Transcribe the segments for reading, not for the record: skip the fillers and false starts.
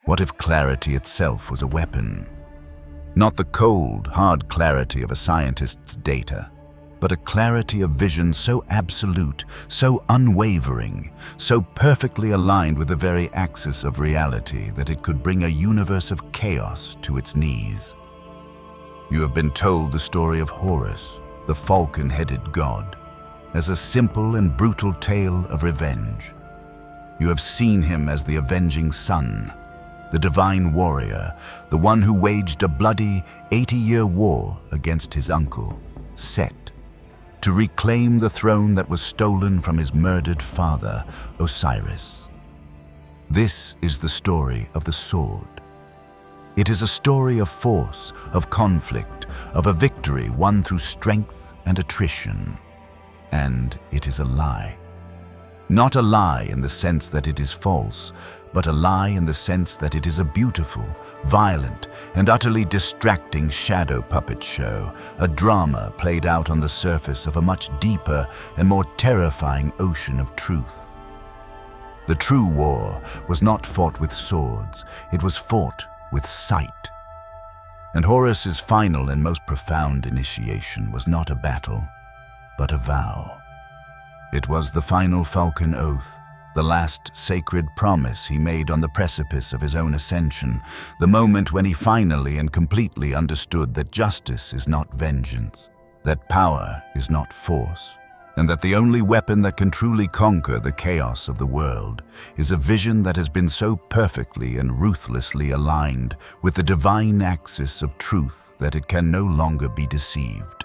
What if clarity itself was a weapon? Not the cold, hard clarity of a scientist's data, but a clarity of vision so absolute, so unwavering, so perfectly aligned with the very axis of reality that it could bring a universe of chaos to its knees. You have been told the story of Horus, the falcon-headed god, as a simple and brutal tale of revenge. You have seen him as the avenging sun, the divine warrior, the one who waged a bloody 80-year war against his uncle, Set, to reclaim the throne that was stolen from his murdered father, Osiris. This is the story of the sword. It is a story of force, of conflict, of a victory won through strength and attrition. And it is a lie. Not a lie in the sense that it is false, but a lie in the sense that it is a beautiful, violent, and utterly distracting shadow puppet show, a drama played out on the surface of a much deeper and more terrifying ocean of truth. The true war was not fought with swords, it was fought with sight. And Horus's final and most profound initiation was not a battle, but a vow. It was the Final Falcon Oath, the last sacred promise he made on the precipice of his own ascension, the moment when he finally and completely understood that justice is not vengeance, that power is not force, and that the only weapon that can truly conquer the chaos of the world is a vision that has been so perfectly and ruthlessly aligned with the divine axis of truth that it can no longer be deceived.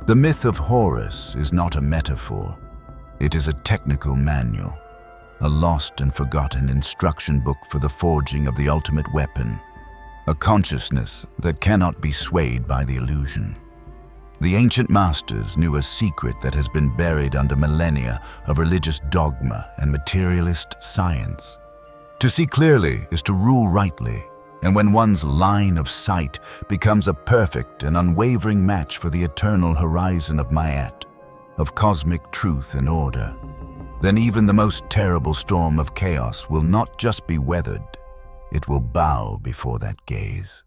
The myth of Horus is not a metaphor. It is a technical manual, a lost and forgotten instruction book for the forging of the ultimate weapon, a consciousness that cannot be swayed by the illusion. The ancient masters knew a secret that has been buried under millennia of religious dogma and materialist science. To see clearly is to rule rightly, and when one's line of sight becomes a perfect and unwavering match for the eternal horizon of Ma'at, of cosmic truth and order, then even the most terrible storm of chaos will not just be weathered, it will bow before that gaze.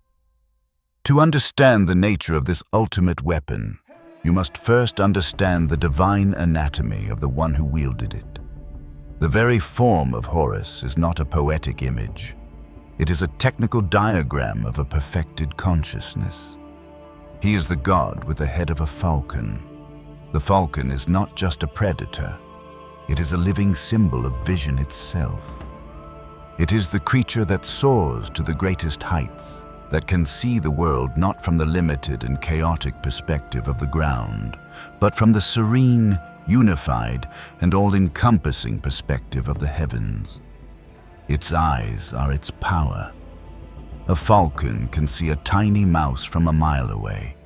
To understand the nature of this ultimate weapon, you must first understand the divine anatomy of the one who wielded it. The very form of Horus is not a poetic image. It is a technical diagram of a perfected consciousness. He is the god with the head of a falcon. The falcon is not just a predator. It is a living symbol of vision itself. It is the creature that soars to the greatest heights, that can see the world not from the limited and chaotic perspective of the ground, but from the serene, unified, and all-encompassing perspective of the heavens. Its eyes are its power. A falcon can see a tiny mouse from a mile away.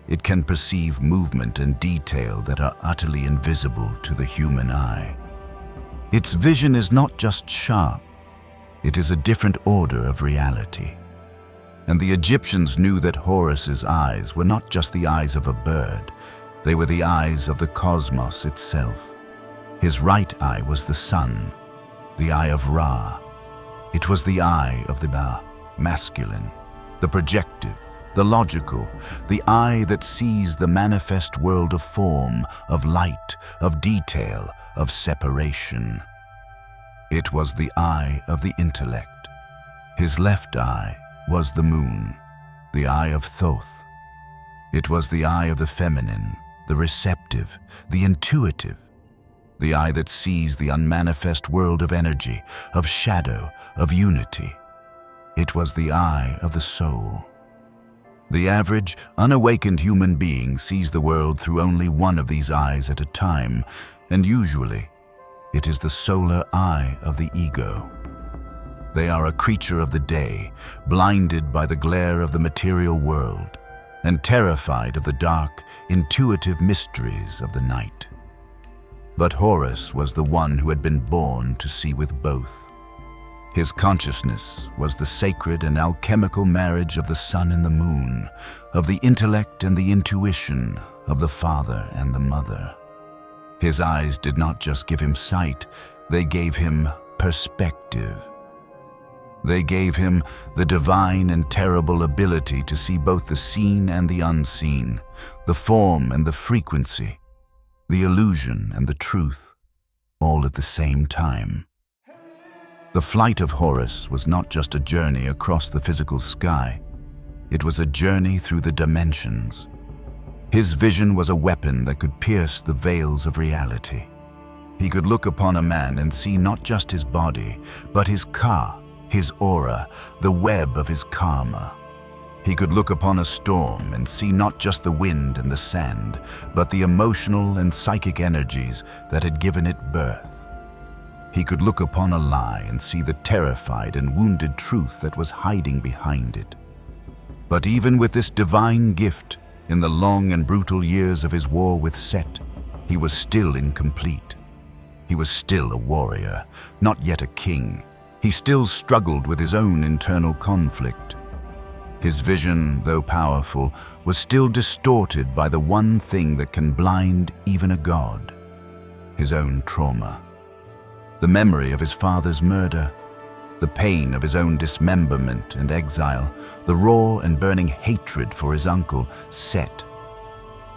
It can perceive movement and detail that are utterly invisible to the human eye. Its vision is not just sharp, it is a different order of reality. And the Egyptians knew that Horus's eyes were not just the eyes of a bird, they were the eyes of the cosmos itself. His right eye was the sun, the eye of Ra. It was the eye of the masculine, the projective, the logical, the eye that sees the manifest world of form, of light, of detail, of separation. It was the eye of the intellect. His left eye was the moon, the eye of Thoth. It was the eye of the feminine, the receptive, the intuitive, the eye that sees the unmanifest world of energy, of shadow, of unity. It was the eye of the soul. The average, unawakened human being sees the world through only one of these eyes at a time, and usually, it is the solar eye of the ego. They are a creature of the day, blinded by the glare of the material world, and terrified of the dark, intuitive mysteries of the night. But Horus was the one who had been born to see with both. His consciousness was the sacred and alchemical marriage of the sun and the moon, of the intellect and the intuition, of the father and the mother. His eyes did not just give him sight, they gave him perspective. They gave him the divine and terrible ability to see both the seen and the unseen, the form and the frequency, the illusion and the truth, all at the same time. The flight of Horus was not just a journey across the physical sky. It was a journey through the dimensions. His vision was a weapon that could pierce the veils of reality. He could look upon a man and see not just his body, but his ka, his aura, the web of his karma. He could look upon a storm and see not just the wind and the sand, but the emotional and psychic energies that had given it birth. He could look upon a lie and see the terrified and wounded truth that was hiding behind it. But even with this divine gift, in the long and brutal years of his war with Set, he was still incomplete. He was still a warrior, not yet a king. He still struggled with his own internal conflict. His vision, though powerful, was still distorted by the one thing that can blind even a god: his own trauma. The memory of his father's murder, the pain of his own dismemberment and exile, the raw and burning hatred for his uncle, Set.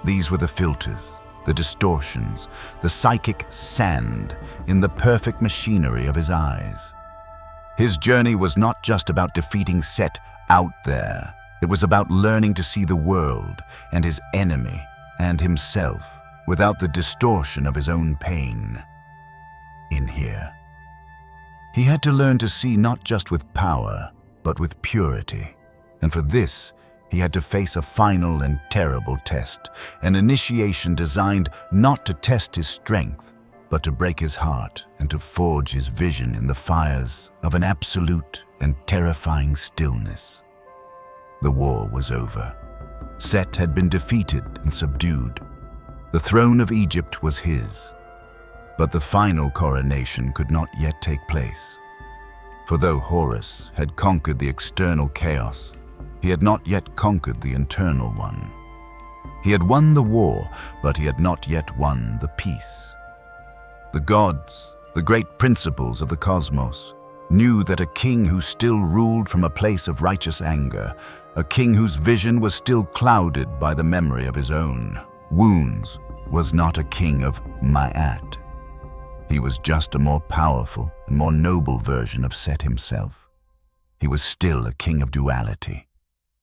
These were the filters, the distortions, the psychic sand in the perfect machinery of his eyes. His journey was not just about defeating Set out there. It was about learning to see the world and his enemy and himself without the distortion of his own pain. In here, he had to learn to see not just with power, but with purity. And for this, he had to face a final and terrible test, an initiation designed not to test his strength, but to break his heart and to forge his vision in the fires of an absolute and terrifying stillness. The war was over. Set had been defeated and subdued. The throne of Egypt was his. But the final coronation could not yet take place. For though Horus had conquered the external chaos, he had not yet conquered the internal one. He had won the war, but he had not yet won the peace. The gods, the great principles of the cosmos, knew that a king who still ruled from a place of righteous anger, a king whose vision was still clouded by the memory of his own wounds, was not a king of Ma'at. He was just a more powerful and more noble version of Set himself. He was still a king of duality.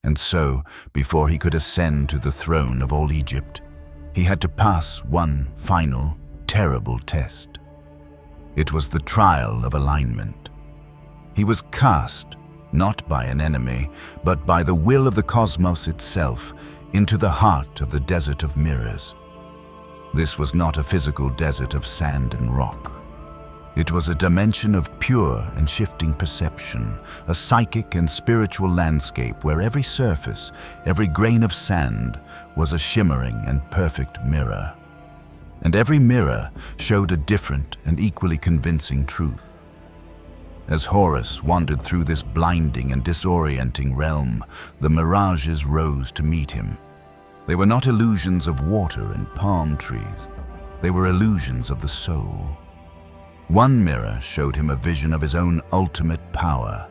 And so, before he could ascend to the throne of all Egypt, he had to pass one final, terrible test. It was the trial of alignment. He was cast, not by an enemy, but by the will of the cosmos itself, into the heart of the desert of mirrors. This was not a physical desert of sand and rock. It was a dimension of pure and shifting perception, a psychic and spiritual landscape where every surface, every grain of sand, was a shimmering and perfect mirror. And every mirror showed a different and equally convincing truth. As Horus wandered through this blinding and disorienting realm, the mirages rose to meet him. They were not illusions of water and palm trees. They were illusions of the soul. One mirror showed him a vision of his own ultimate power.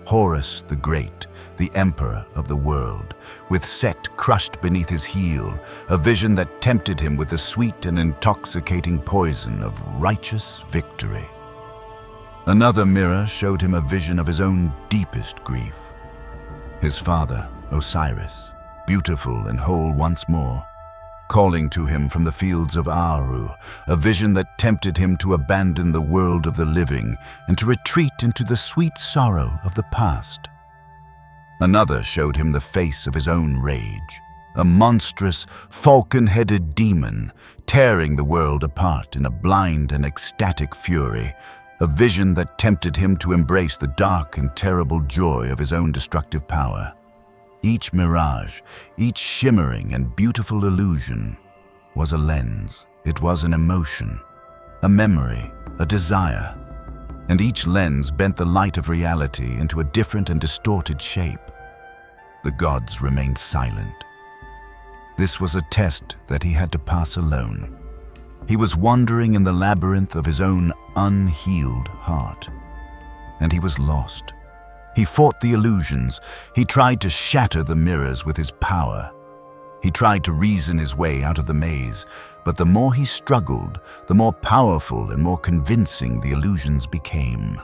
Horus the Great, the emperor of the world, with Set crushed beneath his heel, a vision that tempted him with the sweet and intoxicating poison of righteous victory. Another mirror showed him a vision of his own deepest grief. His father, Osiris, beautiful and whole once more, calling to him from the fields of Aru, a vision that tempted him to abandon the world of the living and to retreat into the sweet sorrow of the past. Another showed him the face of his own rage, a monstrous, falcon-headed demon tearing the world apart in a blind and ecstatic fury, a vision that tempted him to embrace the dark and terrible joy of his own destructive power. Each mirage, each shimmering and beautiful illusion was a lens. It was an emotion, a memory, a desire. And each lens bent the light of reality into a different and distorted shape. The gods remained silent. This was a test that he had to pass alone. He was wandering in the labyrinth of his own unhealed heart. And he was lost. He fought the illusions. He tried to shatter the mirrors with his power. He tried to reason his way out of the maze, but the more he struggled, the more powerful and more convincing the illusions became.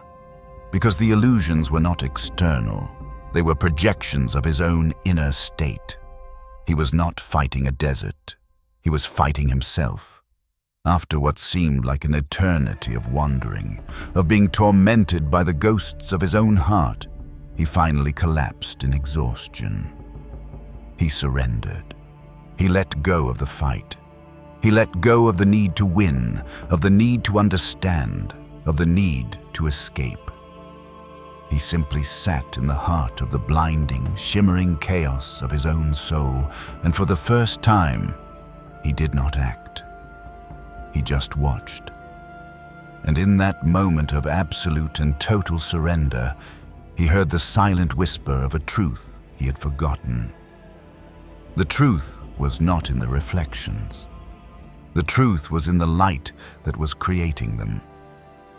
Because the illusions were not external, they were projections of his own inner state. He was not fighting a desert. He was fighting himself. After what seemed like an eternity of wandering, of being tormented by the ghosts of his own heart, he finally collapsed in exhaustion. He surrendered. He let go of the fight. He let go of the need to win, of the need to understand, of the need to escape. He simply sat in the heart of the blinding, shimmering chaos of his own soul, and for the first time, he did not act. He just watched. And in that moment of absolute and total surrender, he heard the silent whisper of a truth he had forgotten. The truth was not in the reflections. The truth was in the light that was creating them.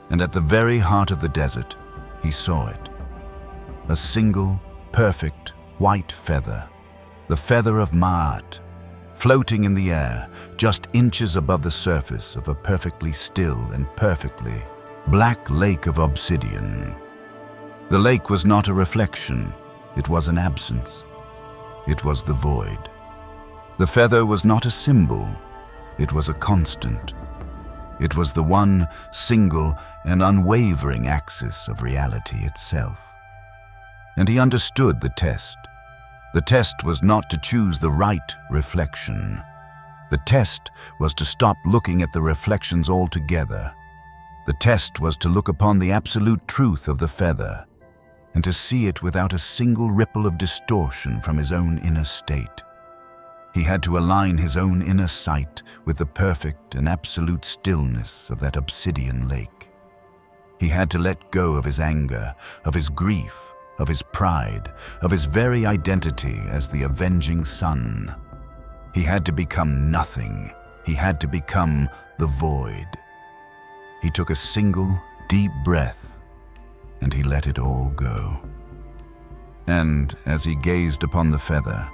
And at the very heart of the desert, he saw it. A single, perfect, white feather, the feather of Ma'at, floating in the air, just inches above the surface of a perfectly still and perfectly black lake of obsidian. The lake was not a reflection, it was an absence. It was the void. The feather was not a symbol, it was a constant. It was the one, single, and unwavering axis of reality itself. And he understood the test. The test was not to choose the right reflection. The test was to stop looking at the reflections altogether. The test was to look upon the absolute truth of the feather, and to see it without a single ripple of distortion from his own inner state. He had to align his own inner sight with the perfect and absolute stillness of that obsidian lake. He had to let go of his anger, of his grief, of his pride, of his very identity as the avenging sun. He had to become nothing. He had to become the void. He took a single, deep breath, and he let it all go. And as he gazed upon the feather,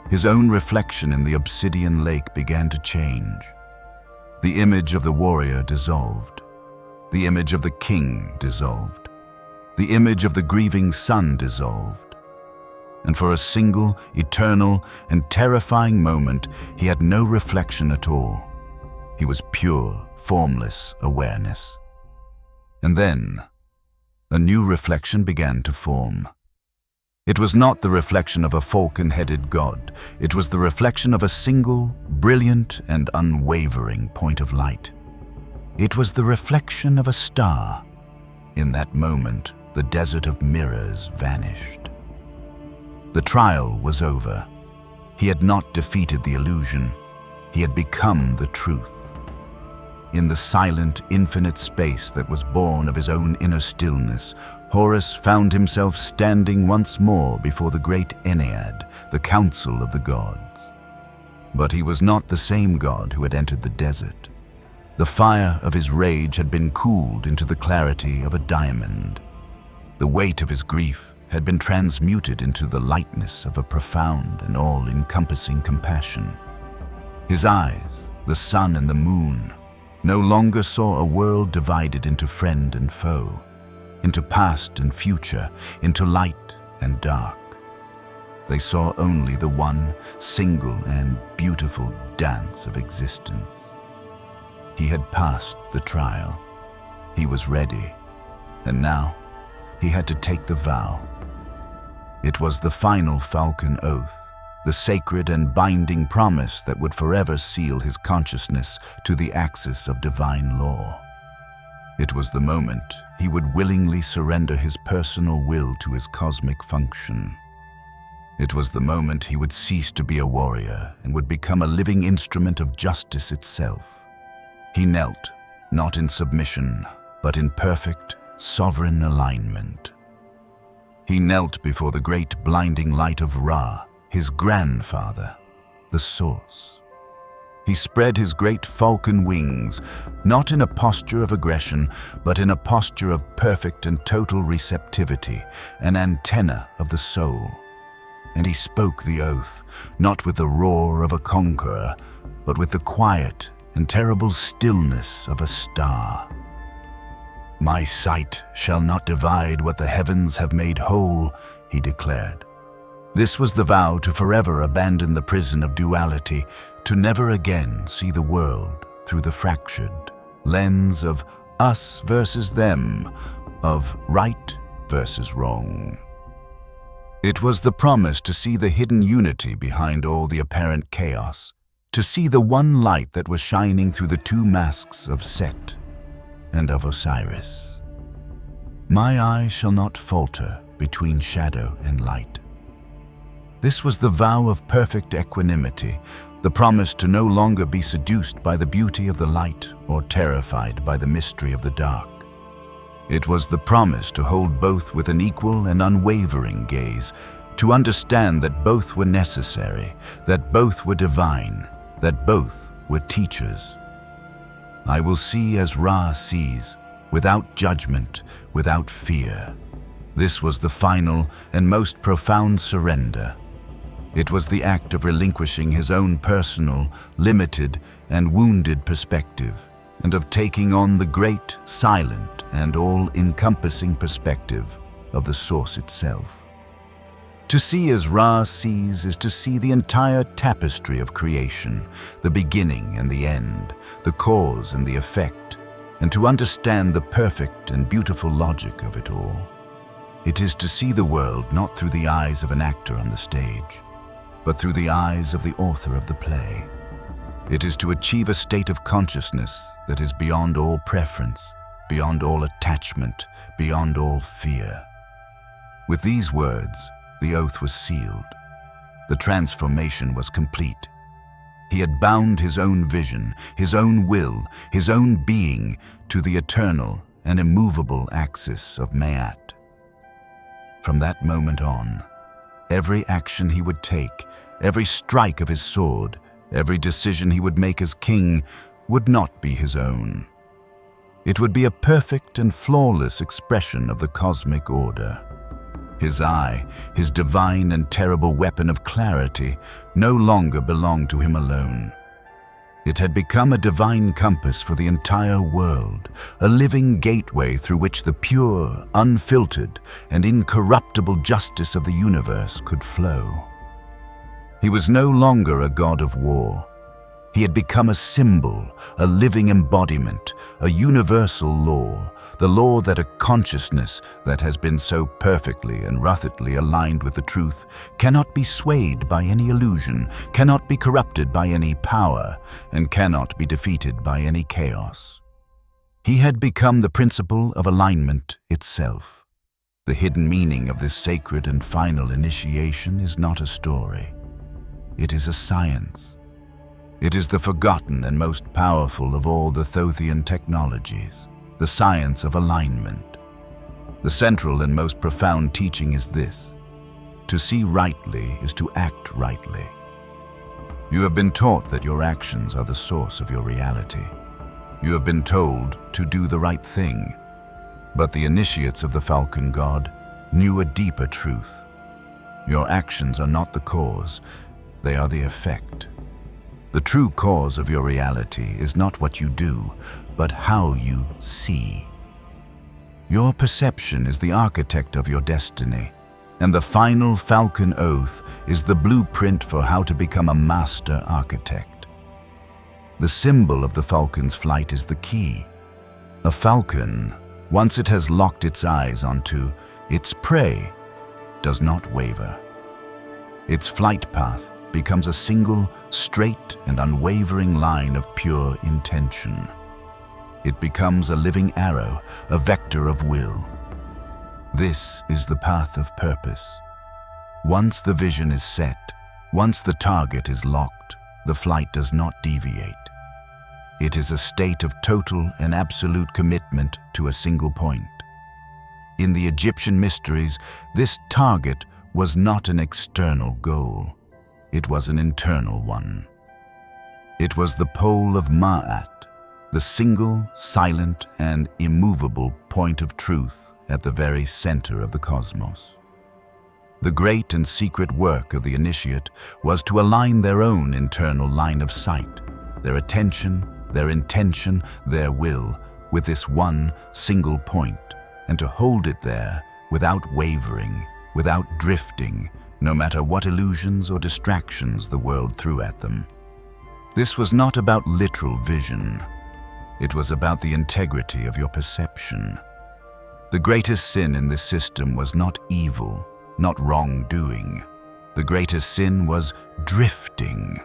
his own reflection in the obsidian lake began to change. The image of the warrior dissolved. The image of the king dissolved. The image of the grieving son dissolved. And for a single, eternal, and terrifying moment, he had no reflection at all. He was pure, formless awareness. And then, a new reflection began to form. It was not the reflection of a falcon-headed god. It was the reflection of a single, brilliant, and unwavering point of light. It was the reflection of a star. In that moment, the desert of mirrors vanished. The trial was over. He had not defeated the illusion. He had become the truth. In the silent, infinite space that was born of his own inner stillness, Horus found himself standing once more before the great Ennead, the council of the gods. But he was not the same god who had entered the desert. The fire of his rage had been cooled into the clarity of a diamond. The weight of his grief had been transmuted into the lightness of a profound and all-encompassing compassion. His eyes, the sun and the moon, no longer saw a world divided into friend and foe, into past and future, into light and dark. They saw only the one single and beautiful dance of existence. He had passed the trial. He was ready, and now he had to take the vow. It was the Final Falcon Oath, the sacred and binding promise that would forever seal his consciousness to the axis of divine law. It was the moment he would willingly surrender his personal will to his cosmic function. It was the moment he would cease to be a warrior and would become a living instrument of justice itself. He knelt, not in submission, but in perfect, sovereign alignment. He knelt before the great blinding light of Ra, his grandfather, the source. He spread his great falcon wings, not in a posture of aggression, but in a posture of perfect and total receptivity, an antenna of the soul. And he spoke the oath, not with the roar of a conqueror, but with the quiet and terrible stillness of a star. "My sight shall not divide what the heavens have made whole," he declared. This was the vow to forever abandon the prison of duality, to never again see the world through the fractured lens of us versus them, of right versus wrong. It was the promise to see the hidden unity behind all the apparent chaos, to see the one light that was shining through the two masks of Set and of Osiris. "My eye shall not falter between shadow and light." This was the vow of perfect equanimity, the promise to no longer be seduced by the beauty of the light or terrified by the mystery of the dark. It was the promise to hold both with an equal and unwavering gaze, to understand that both were necessary, that both were divine, that both were teachers. "I will see as Ra sees, without judgment, without fear." This was the final and most profound surrender. It was the act of relinquishing his own personal, limited, and wounded perspective, and of taking on the great, silent, and all-encompassing perspective of the Source itself. To see as Ra sees is to see the entire tapestry of creation, the beginning and the end, the cause and the effect, and to understand the perfect and beautiful logic of it all. It is to see the world not through the eyes of an actor on the stage, but through the eyes of the author of the play. It is to achieve a state of consciousness that is beyond all preference, beyond all attachment, beyond all fear. With these words, the oath was sealed. The transformation was complete. He had bound his own vision, his own will, his own being to the eternal and immovable axis of Ma'at. From that moment on, every action he would take, every strike of his sword, every decision he would make as king would not be his own. It would be a perfect and flawless expression of the cosmic order. His eye, his divine and terrible weapon of clarity, no longer belonged to him alone. It had become a divine compass for the entire world, a living gateway through which the pure, unfiltered, and incorruptible justice of the universe could flow. He was no longer a god of war. He had become a symbol, a living embodiment, a universal law, the law that a consciousness that has been so perfectly and roughly aligned with the truth cannot be swayed by any illusion, cannot be corrupted by any power, and cannot be defeated by any chaos. He had become the principle of alignment itself. The hidden meaning of this sacred and final initiation is not a story. It is a science. It is the forgotten and most powerful of all the Thothian technologies, the science of alignment. The central and most profound teaching is this: to see rightly is to act rightly. You have been taught that your actions are the source of your reality. You have been told to do the right thing. But the initiates of the Falcon God knew a deeper truth. Your actions are not the cause, they are the effect. The true cause of your reality is not what you do, but how you see. Your perception is the architect of your destiny, and the Final Falcon Oath is the blueprint for how to become a master architect. The symbol of the falcon's flight is the key. A falcon, once it has locked its eyes onto its prey, does not waver. Its flight path becomes a single, straight and unwavering line of pure intention. It becomes a living arrow, a vector of will. This is the path of purpose. Once the vision is set, once the target is locked, the flight does not deviate. It is a state of total and absolute commitment to a single point. In the Egyptian mysteries, this target was not an external goal. It was an internal one. It was the pole of Ma'at, the single, silent, and immovable point of truth at the very center of the cosmos. The great and secret work of the initiate was to align their own internal line of sight, their attention, their intention, their will, with this one single point, and to hold it there without wavering, without drifting, no matter what illusions or distractions the world threw at them. This was not about literal vision. It was about the integrity of your perception. The greatest sin in this system was not evil, not wrongdoing. The greatest sin was drifting.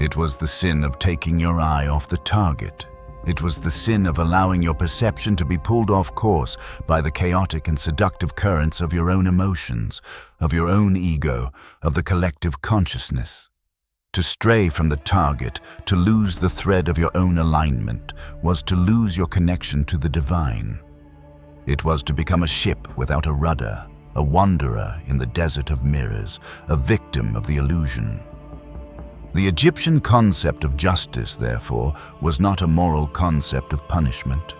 It was the sin of taking your eye off the target. It was the sin of allowing your perception to be pulled off course by the chaotic and seductive currents of your own emotions, of your own ego, of the collective consciousness. To stray from the target, to lose the thread of your own alignment, was to lose your connection to the divine. It was to become a ship without a rudder, a wanderer in the desert of mirrors, a victim of the illusion. The Egyptian concept of justice, therefore, was not a moral concept of punishment.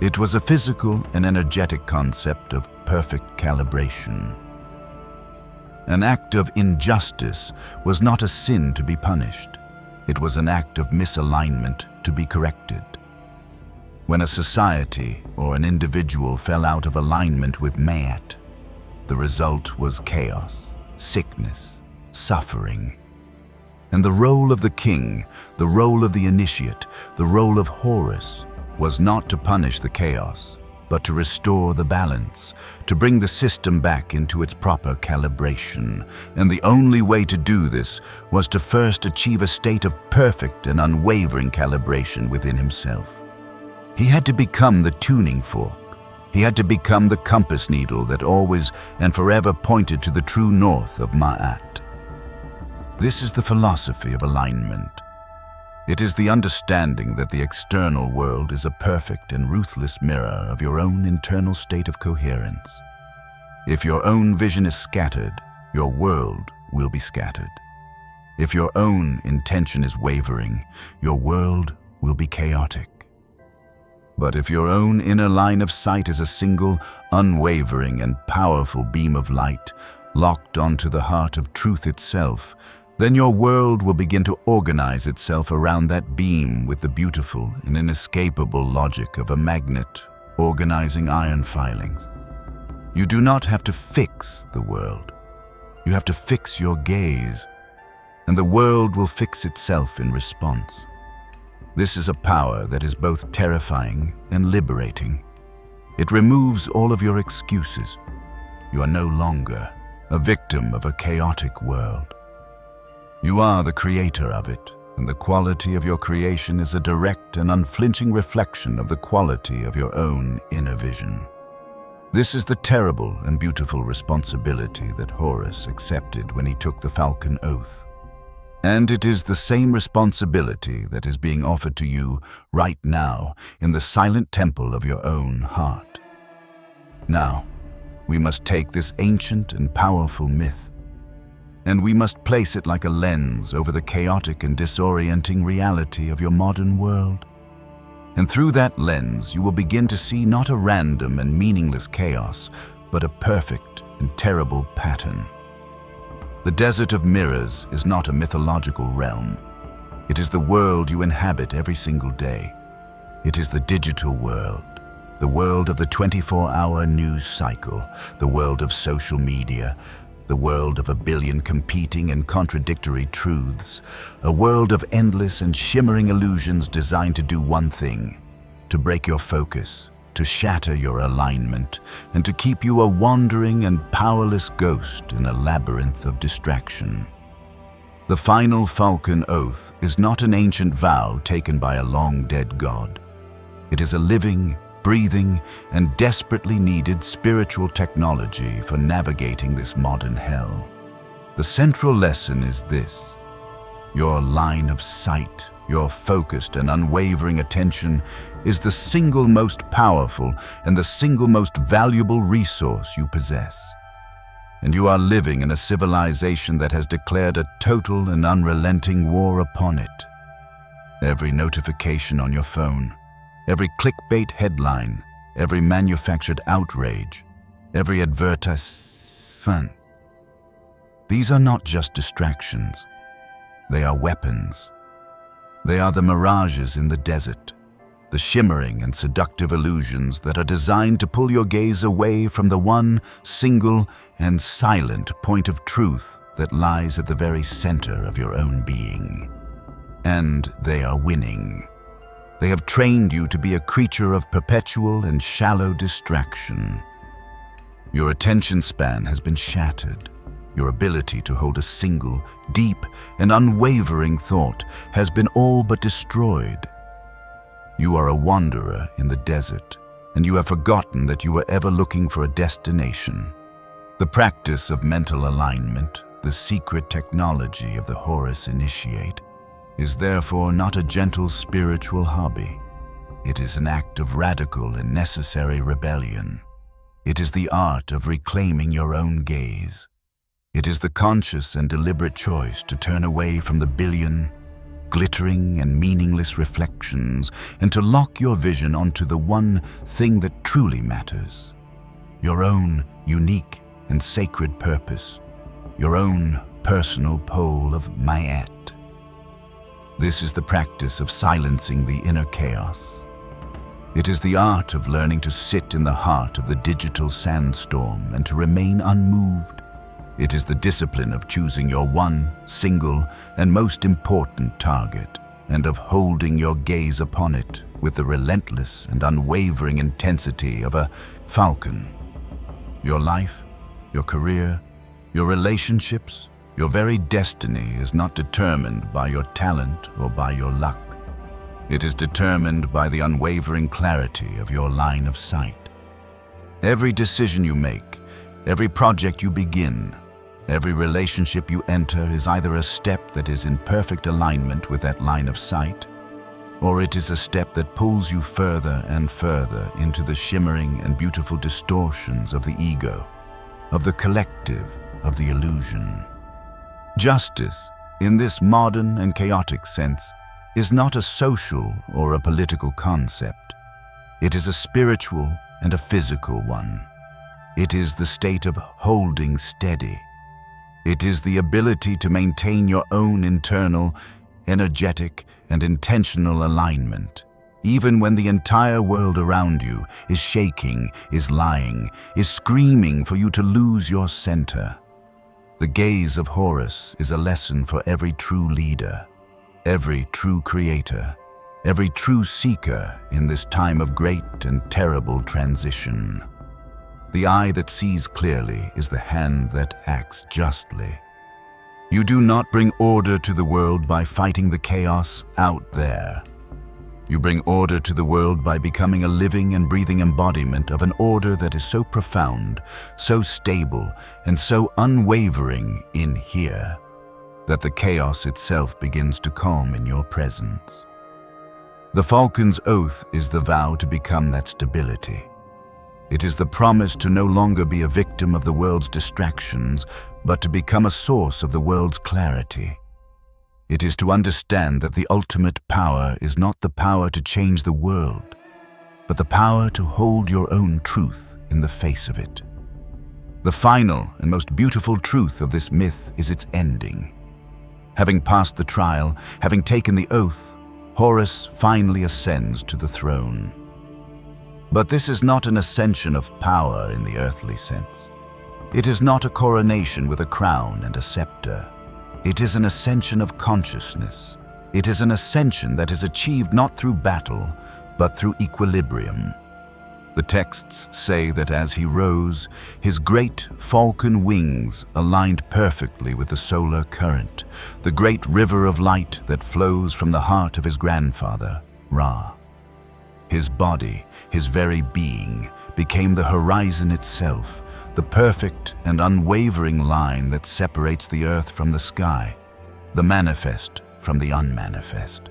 It was a physical and energetic concept of perfect calibration. An act of injustice was not a sin to be punished. It was an act of misalignment to be corrected. When a society or an individual fell out of alignment with Ma'at, the result was chaos, sickness, suffering. And the role of the king, the role of the initiate, the role of Horus, was not to punish the chaos, but to restore the balance, to bring the system back into its proper calibration. And the only way to do this was to first achieve a state of perfect and unwavering calibration within himself. He had to become the tuning fork. He had to become the compass needle that always and forever pointed to the true north of Ma'at. This is the philosophy of alignment. It is the understanding that the external world is a perfect and ruthless mirror of your own internal state of coherence. If your own vision is scattered, your world will be scattered. If your own intention is wavering, your world will be chaotic. But if your own inner line of sight is a single, unwavering, and powerful beam of light, locked onto the heart of truth itself, then your world will begin to organize itself around that beam with the beautiful and inescapable logic of a magnet organizing iron filings. You do not have to fix the world. You have to fix your gaze, and the world will fix itself in response. This is a power that is both terrifying and liberating. It removes all of your excuses. You are no longer a victim of a chaotic world. You are the creator of it, and the quality of your creation is a direct and unflinching reflection of the quality of your own inner vision. This is the terrible and beautiful responsibility that Horus accepted when he took the Falcon Oath. And it is the same responsibility that is being offered to you right now in the silent temple of your own heart. Now, we must take this ancient and powerful myth, and we must place it like a lens over the chaotic and disorienting reality of your modern world. And through that lens, you will begin to see not a random and meaningless chaos, but a perfect and terrible pattern. The desert of mirrors is not a mythological realm. It is the world you inhabit every single day. It is the digital world, the world of the 24-hour news cycle, the world of social media, the world of a billion competing and contradictory truths, a world of endless and shimmering illusions designed to do one thing: to break your focus, to shatter your alignment, and to keep you a wandering and powerless ghost in a labyrinth of distraction. The Final Falcon Oath is not an ancient vow taken by a long-dead god. It is a living, breathing, and desperately needed spiritual technology for navigating this modern hell. The central lesson is this: your line of sight, your focused and unwavering attention, is the single most powerful and the single most valuable resource you possess. And you are living in a civilization that has declared a total and unrelenting war upon it. Every notification on your phone, every clickbait headline, every manufactured outrage, every advertisement. These are not just distractions. They are weapons. They are the mirages in the desert, the shimmering and seductive illusions that are designed to pull your gaze away from the one single and silent point of truth that lies at the very center of your own being. And they are winning. They have trained you to be a creature of perpetual and shallow distraction. Your attention span has been shattered. Your ability to hold a single, deep, and unwavering thought has been all but destroyed. You are a wanderer in the desert, and you have forgotten that you were ever looking for a destination. The practice of mental alignment, the secret technology of the Horus initiate, is therefore not a gentle spiritual hobby. It is an act of radical and necessary rebellion. It is the art of reclaiming your own gaze. It is the conscious and deliberate choice to turn away from the billion, glittering and meaningless reflections and to lock your vision onto the one thing that truly matters. Your own unique and sacred purpose. Your own personal pole of Ma'at. This is the practice of silencing the inner chaos. It is the art of learning to sit in the heart of the digital sandstorm and to remain unmoved. It is the discipline of choosing your one, single, and most important target, and of holding your gaze upon it with the relentless and unwavering intensity of a falcon. Your life, your career, your relationships, your very destiny is not determined by your talent or by your luck. It is determined by the unwavering clarity of your line of sight. Every decision you make, every project you begin, every relationship you enter is either a step that is in perfect alignment with that line of sight, or it is a step that pulls you further and further into the shimmering and beautiful distortions of the ego, of the collective, of the illusion. Justice, in this modern and chaotic sense, is not a social or a political concept. It is a spiritual and a physical one. It is the state of holding steady. It is the ability to maintain your own internal, energetic, and intentional alignment, even when the entire world around you is shaking, is lying, is screaming for you to lose your center. The gaze of Horus is a lesson for every true leader, every true creator, every true seeker in this time of great and terrible transition. The eye that sees clearly is the hand that acts justly. You do not bring order to the world by fighting the chaos out there. You bring order to the world by becoming a living and breathing embodiment of an order that is so profound, so stable, and so unwavering in here, that the chaos itself begins to calm in your presence. The Falcon's Oath is the vow to become that stability. It is the promise to no longer be a victim of the world's distractions, but to become a source of the world's clarity. It is to understand that the ultimate power is not the power to change the world, but the power to hold your own truth in the face of it. The final and most beautiful truth of this myth is its ending. Having passed the trial, having taken the oath, Horus finally ascends to the throne. But this is not an ascension of power in the earthly sense. It is not a coronation with a crown and a scepter. It is an ascension of consciousness. It is an ascension that is achieved not through battle, but through equilibrium. The texts say that as he rose, his great falcon wings aligned perfectly with the solar current, the great river of light that flows from the heart of his grandfather, Ra. His body, his very being, became the horizon itself, the perfect and unwavering line that separates the earth from the sky, the manifest from the unmanifest.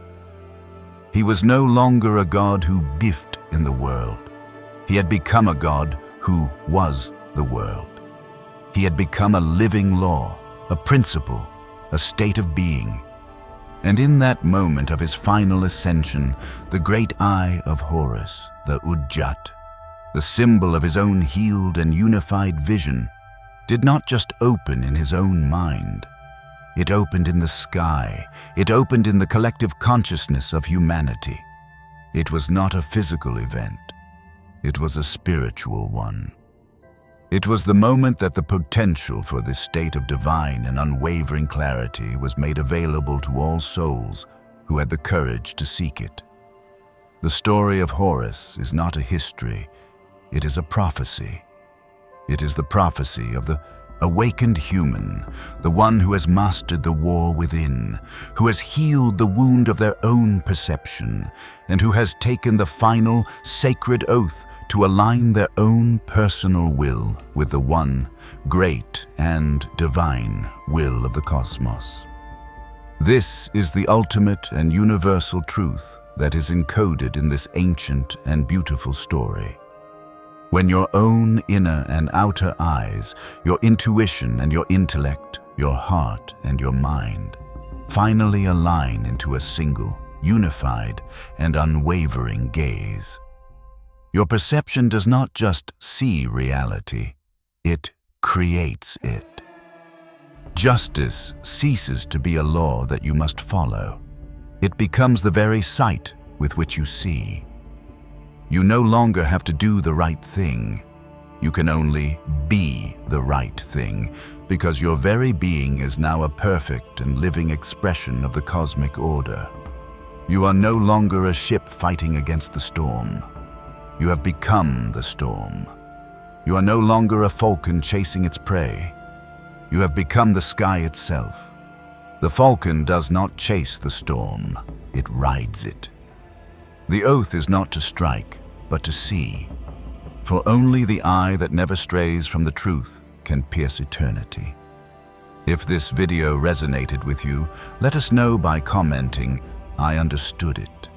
He was no longer a God who lived in the world. He had become a God who was the world. He had become a living law, a principle, a state of being. And in that moment of his final ascension, the great eye of Horus, the Udjat, the symbol of his own healed and unified vision, did not just open in his own mind. It opened in the sky. It opened in the collective consciousness of humanity. It was not a physical event. It was a spiritual one. It was the moment that the potential for this state of divine and unwavering clarity was made available to all souls who had the courage to seek it. The story of Horus is not a history, it is a prophecy. It is the prophecy of the awakened human, the one who has mastered the war within, who has healed the wound of their own perception, and who has taken the final sacred oath to align their own personal will with the one great and divine will of the cosmos. This is the ultimate and universal truth that is encoded in this ancient and beautiful story. When your own inner and outer eyes, your intuition and your intellect, your heart and your mind, finally align into a single, unified, and unwavering gaze, your perception does not just see reality, it creates it. Justice ceases to be a law that you must follow. It becomes the very sight with which you see. You no longer have to do the right thing. You can only be the right thing, because your very being is now a perfect and living expression of the cosmic order. You are no longer a ship fighting against the storm. You have become the storm. You are no longer a falcon chasing its prey. You have become the sky itself. The falcon does not chase the storm, it rides it. The oath is not to strike, but to see. For only the eye that never strays from the truth can pierce eternity. If this video resonated with you, let us know by commenting, "I understood it."